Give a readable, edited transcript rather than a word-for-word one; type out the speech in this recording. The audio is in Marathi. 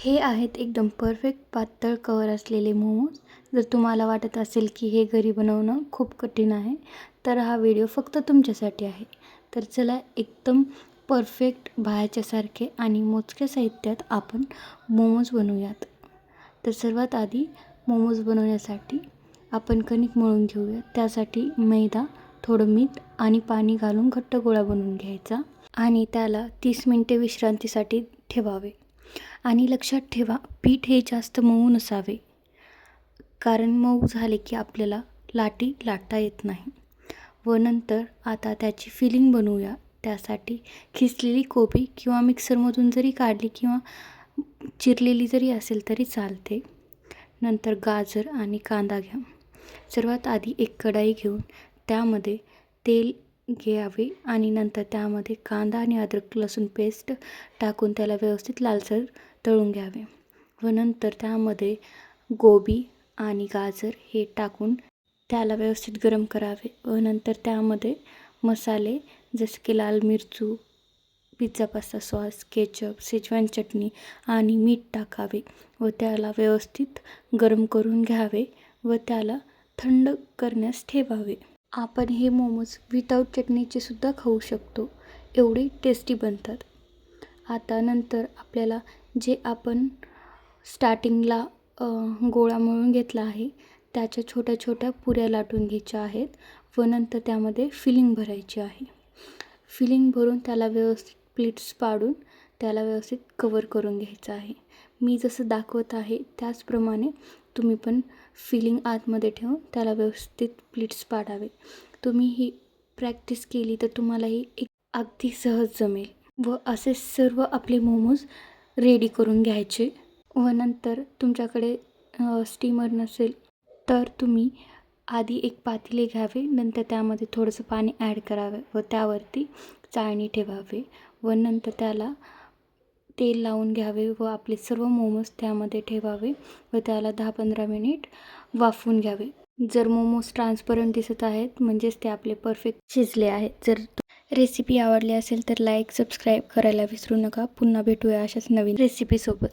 हे आहेत एकदम परफेक्ट पातळ कवर असलेले मोमोज. जर तुम्हाला वाटत असेल की हे घरी बनवणं खूप कठीण आहे, तर हा व्हिडिओ फक्त तुमच्यासाठी आहे. तर चला एकदम परफेक्ट बाहेरच्यासारखे आणि मोजक्या साहित्यात आपण मोमोज बनवूयात. तर सर्वात आधी मोमोज बनवण्यासाठी आपण कणिक मळून घेऊया. त्यासाठी मैदा, थोडं मीठ आणि पाणी घालून घट्ट गोळा बनवून घ्यायचा आणि त्याला 30 मिनिटे विश्रांतीसाठी ठेवावे. आणि लक्षात ठेवा, पीठ हे जास्त मऊ नसावे, कारण मऊ झाले की आपल्याला लाटी लाटता येत नाही. व नंतर आता त्याची फिलिंग बनवूया. त्यासाठी खिसलेली कोबी किंवा मिक्सरमधून जरी काढली किंवा चिरलेली जरी असेल तरी चालते. नंतर गाजर आणि कांदा घ्या. सर्वात आधी एक कढाई घेऊन त्यामध्ये तेल घ्यावे आणि नंतर त्यामध्ये कांदा आणि अद्रक लसूण पेस्ट टाकून त्याला व्यवस्थित लालसर तळून घ्यावे. व नंतर त्यामध्ये गोबी आणि गाजर हे टाकून त्याला व्यवस्थित गरम करावे. व नंतर त्यामध्ये मसाले जसे की लाल मिरचू, pizza pasta sauce, ketchup, schezwan चटणी आणि मीठ टाकावे व त्याला व्यवस्थित गरम करून घ्यावे व त्याला थंड करण्यास ठेवावे. आपण हे मोमोज विदाऊट चटणीचे सुद्धा खाऊ शकतो, एवढे टेस्टी बनतात. आता नंतर आपल्याला जे आपण स्टार्टिंगला गोळा मळून घेतला आहे त्याच्या छोट्या छोट्या पुऱ्या लाटून घ्यायच्या आहेत व नंतर त्यामध्ये फिलिंग भरायची आहे. फिलिंग भरून त्याला व्यवस्थित प्लेट्स पाडून त्याला व्यवस्थित कवर करून घ्यायचं आहे. मी जसं दाखवत आहे त्याचप्रमाणे तुम्ही पण फिलिंग आतमध्ये ठेवून त्याला व्यवस्थित प्लेट्स पाडावे. तुम्ही ही प्रॅक्टिस केली तर तुम्हालाही एक अगदी सहज जमेल. व असे सर्व आपले मोमोज रेडी करून घ्यायचे. व नंतर तुमच्याकडे स्टीमर नसेल तर तुम्ही आधी एक पातेले घ्यावे. नंतर त्यामध्ये थोडंसं पाणी ॲड करावे व त्यावरती चाळणी ठेवावे व नंतर त्याला तेल लावून घ्यावे व आपले सर्व मोमोज त्यामध्ये ठेवावे व त्याला 10-15 मिनिट वाफवून घ्यावे. जर मोमोज ट्रान्सपरंट दिसत आहेत म्हणजेच ते आपले परफेक्ट शिजले आहेत. जर रेसिपी आवडली असेल तर लाईक, सबस्क्राईब करायला विसरू नका. पुन्हा भेटूया अशाच नवीन रेसिपीसोबत.